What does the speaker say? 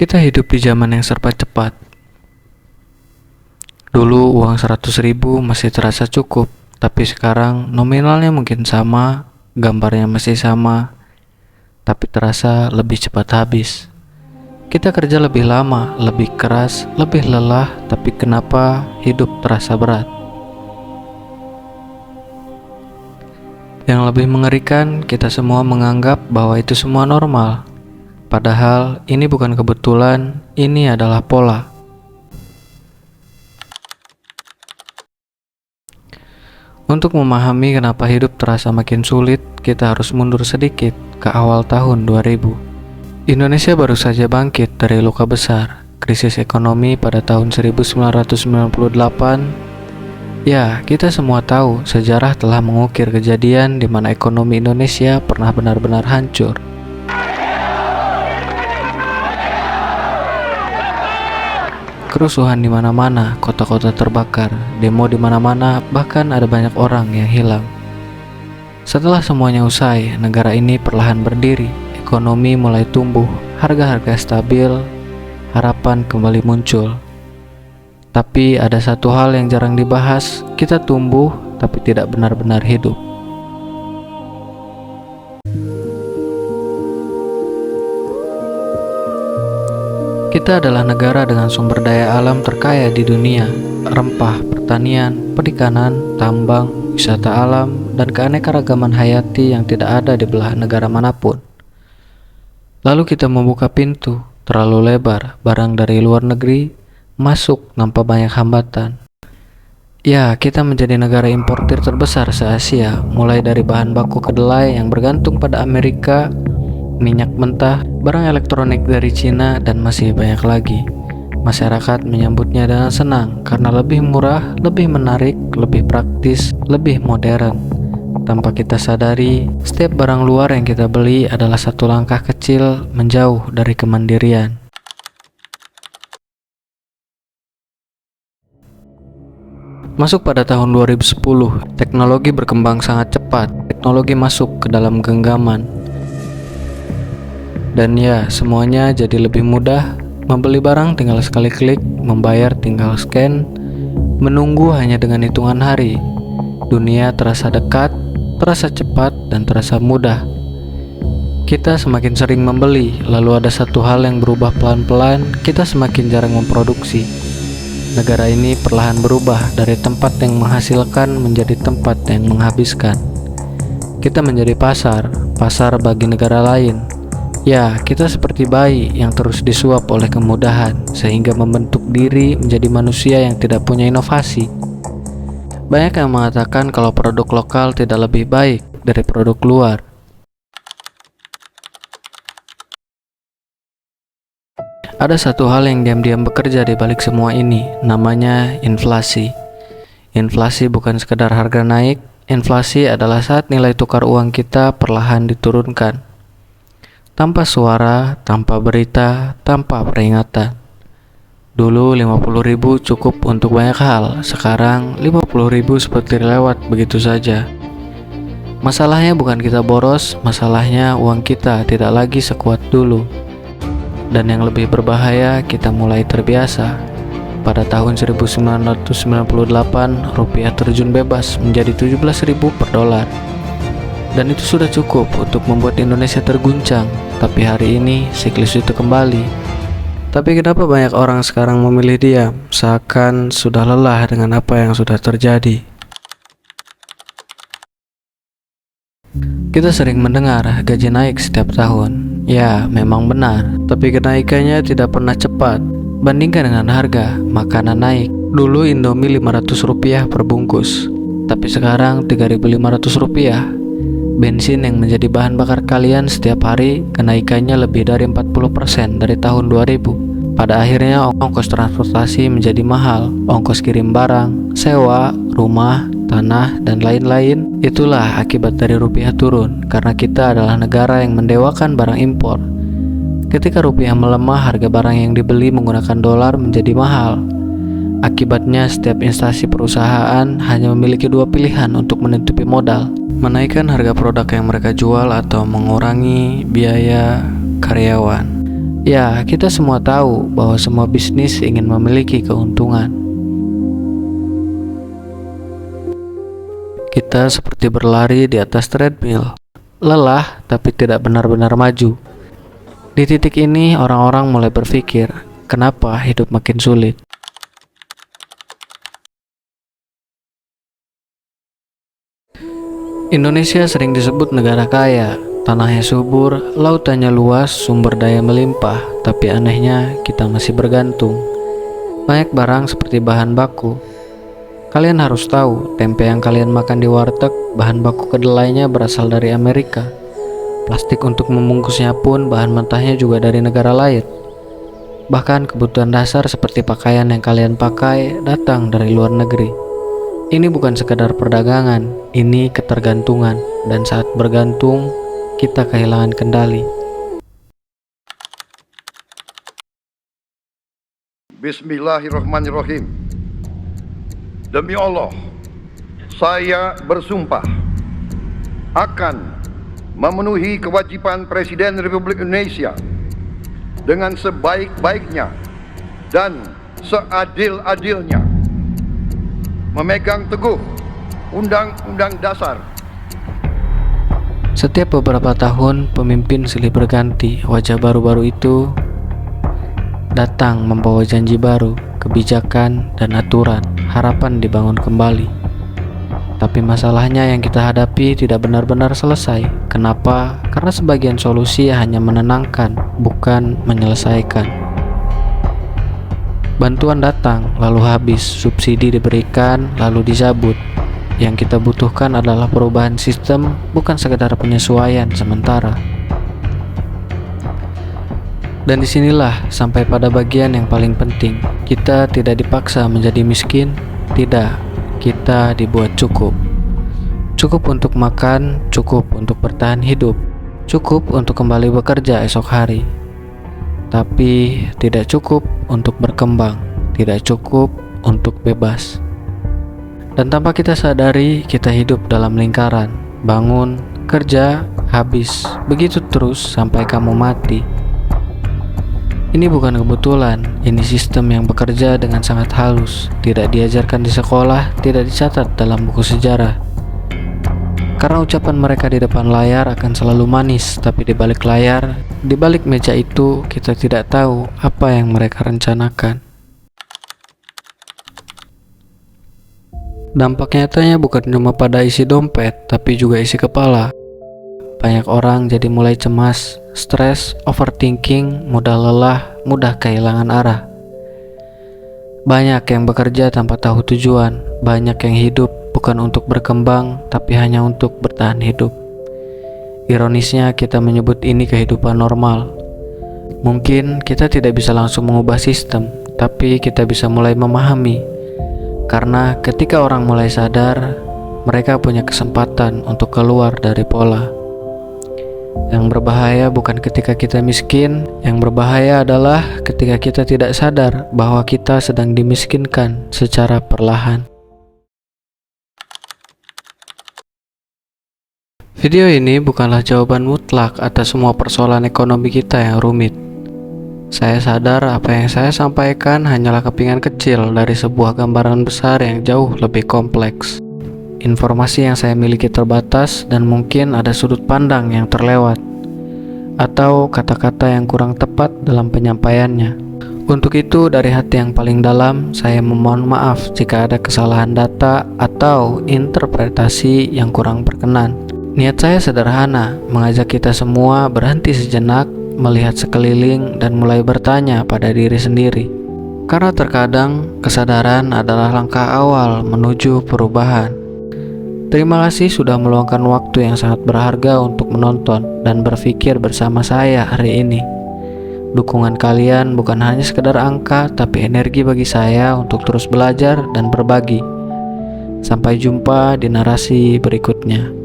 Kita hidup di zaman yang serba cepat. Dulu uang 100.000 masih terasa cukup, tapi sekarang nominalnya mungkin sama, gambarnya masih sama, tapi terasa lebih cepat habis. Kita kerja lebih lama, lebih keras, lebih lelah, tapi kenapa hidup terasa berat? Yang lebih mengerikan, kita semua menganggap bahwa itu semua normal. Padahal ini bukan kebetulan, ini adalah pola. Untuk memahami kenapa hidup terasa makin sulit, kita harus mundur sedikit ke awal tahun 2000. Indonesia baru saja bangkit dari luka besar, krisis ekonomi pada tahun 1998. Ya, kita semua tahu sejarah telah mengukir kejadian di mana ekonomi Indonesia pernah benar-benar hancur. Kerusuhan di mana-mana, kota-kota terbakar, demo di mana-mana, bahkan ada banyak orang yang hilang. Setelah semuanya usai, negara ini perlahan berdiri, ekonomi mulai tumbuh, harga-harga stabil, harapan kembali muncul. Tapi ada satu hal yang jarang dibahas, kita tumbuh tapi tidak benar-benar hidup. Kita adalah negara dengan sumber daya alam terkaya di dunia, rempah, pertanian, perikanan, tambang, wisata alam, dan keanekaragaman hayati yang tidak ada di belahan negara manapun. Lalu kita membuka pintu terlalu lebar, barang dari luar negeri masuk tanpa banyak hambatan. Ya, kita menjadi negara importir terbesar se-Asia, mulai dari bahan baku kedelai yang bergantung pada Amerika, minyak mentah, barang elektronik dari Cina, dan masih banyak lagi. Masyarakat menyambutnya dengan senang karena lebih murah, lebih menarik, lebih praktis, lebih modern. Tanpa kita sadari, setiap barang luar yang kita beli adalah satu langkah kecil menjauh dari kemandirian. Masuk pada tahun 2010, teknologi berkembang sangat cepat. Teknologi masuk ke dalam genggaman. Dan ya, semuanya jadi lebih mudah. Membeli barang tinggal sekali klik, membayar tinggal scan, menunggu hanya dengan hitungan hari. Dunia terasa dekat, terasa cepat, dan terasa mudah. Kita semakin sering membeli, lalu ada satu hal yang berubah pelan-pelan, kita semakin jarang memproduksi. Negara ini perlahan berubah dari tempat yang menghasilkan menjadi tempat yang menghabiskan. Kita menjadi pasar bagi negara lain. Ya, kita seperti bayi yang terus disuap oleh kemudahan, sehingga membentuk diri menjadi manusia yang tidak punya inovasi. Banyak yang mengatakan kalau produk lokal tidak lebih baik dari produk luar. Ada satu hal yang diam-diam bekerja di balik semua ini, namanya inflasi. Inflasi bukan sekedar harga naik, inflasi adalah saat nilai tukar uang kita perlahan diturunkan. Tanpa suara, tanpa berita, tanpa peringatan. Dulu 50.000 cukup untuk banyak hal, sekarang 50.000 seperti lewat begitu saja. Masalahnya bukan kita boros, masalahnya uang kita tidak lagi sekuat dulu. Dan yang lebih berbahaya, kita mulai terbiasa. Pada tahun 1998, rupiah terjun bebas menjadi 17.000 per dolar. Dan itu sudah cukup untuk membuat Indonesia terguncang. Tapi hari ini siklus itu kembali. Tapi kenapa banyak orang sekarang memilih diam, seakan sudah lelah dengan apa yang sudah terjadi? Kita sering mendengar gaji naik setiap tahun. Ya, memang benar. Tapi kenaikannya tidak pernah cepat. Bandingkan dengan harga, makanan naik. Dulu Indomie Rp500 per bungkus. Tapi sekarang Rp3.500. Bensin yang menjadi bahan bakar kalian setiap hari kenaikannya lebih dari 40% dari tahun 2000. Pada akhirnya ongkos transportasi menjadi mahal, ongkos kirim barang, sewa, rumah, tanah, dan lain-lain. Itulah akibat dari rupiah turun, karena kita adalah negara yang mendewakan barang impor. Ketika rupiah melemah, harga barang yang dibeli menggunakan dolar menjadi mahal. Akibatnya setiap instansi perusahaan hanya memiliki dua pilihan untuk menutupi modal: menaikkan harga produk yang mereka jual atau mengurangi biaya karyawan. Ya, kita semua tahu bahwa semua bisnis ingin memiliki keuntungan. Kita seperti berlari di atas treadmill, lelah tapi tidak benar-benar maju. Di titik ini, orang-orang mulai berpikir, kenapa hidup makin sulit? Indonesia sering disebut negara kaya, tanahnya subur, lautannya luas, sumber daya melimpah, tapi anehnya kita masih bergantung. Banyak barang seperti bahan baku. Kalian harus tahu, tempe yang kalian makan di warteg, bahan baku kedelainya berasal dari Amerika. Plastik untuk membungkusnya pun bahan mentahnya juga dari negara lain. Bahkan kebutuhan dasar seperti pakaian yang kalian pakai datang dari luar negeri. Ini bukan sekadar perdagangan, ini ketergantungan, dan saat bergantung, kita kehilangan kendali. Bismillahirrahmanirrahim. Demi Allah, saya bersumpah akan memenuhi kewajiban Presiden Republik Indonesia dengan sebaik-baiknya dan seadil-adilnya, memegang teguh Undang-Undang Dasar. Setiap beberapa tahun, pemimpin silih berganti. Wajah baru-baru itu datang membawa janji baru, kebijakan, dan aturan. Harapan dibangun kembali. Tapi masalahnya yang kita hadapi tidak benar-benar selesai. Kenapa? Karena sebagian solusi hanya menenangkan, bukan menyelesaikan. Bantuan datang, lalu habis. Subsidi diberikan, lalu dicabut. Yang kita butuhkan adalah perubahan sistem, bukan sekedar penyesuaian sementara. Dan disinilah sampai pada bagian yang paling penting. Kita tidak dipaksa menjadi miskin, tidak. Kita dibuat cukup. Cukup untuk makan, cukup untuk bertahan hidup, cukup untuk kembali bekerja esok hari. Tapi tidak cukup untuk berkembang, tidak cukup untuk bebas. Dan tanpa kita sadari, kita hidup dalam lingkaran. Bangun, kerja, habis. Begitu terus sampai kamu mati. Ini bukan kebetulan, ini sistem yang bekerja dengan sangat halus. Tidak diajarkan di sekolah, tidak dicatat dalam buku sejarah. Karena ucapan mereka di depan layar akan selalu manis, tapi di balik layar, di balik meja itu, kita tidak tahu apa yang mereka rencanakan. Dampak nyatanya bukan cuma pada isi dompet, tapi juga isi kepala. Banyak orang jadi mulai cemas, stres, overthinking, mudah lelah, mudah kehilangan arah. Banyak yang bekerja tanpa tahu tujuan, banyak yang hidup bukan untuk berkembang, tapi hanya untuk bertahan hidup. Ironisnya kita menyebut ini kehidupan normal. Mungkin kita tidak bisa langsung mengubah sistem, tapi kita bisa mulai memahami. Karena ketika orang mulai sadar, mereka punya kesempatan untuk keluar dari pola. Yang berbahaya bukan ketika kita miskin, yang berbahaya adalah ketika kita tidak sadar bahwa kita sedang dimiskinkan secara perlahan. Video ini bukanlah jawaban mutlak atas semua persoalan ekonomi kita yang rumit. Saya sadar apa yang saya sampaikan hanyalah kepingan kecil dari sebuah gambaran besar yang jauh lebih kompleks. Informasi yang saya miliki terbatas dan mungkin ada sudut pandang yang terlewat atau kata-kata yang kurang tepat dalam penyampaiannya. Untuk itu, dari hati yang paling dalam, saya memohon maaf jika ada kesalahan data atau interpretasi yang kurang berkenan. Niat saya sederhana, mengajak kita semua berhenti sejenak, melihat sekeliling dan mulai bertanya pada diri sendiri. Karena terkadang kesadaran adalah langkah awal menuju perubahan. Terima kasih sudah meluangkan waktu yang sangat berharga untuk menonton dan berpikir bersama saya hari ini. Dukungan kalian bukan hanya sekedar angka, tapi energi bagi saya untuk terus belajar dan berbagi. Sampai jumpa di narasi berikutnya.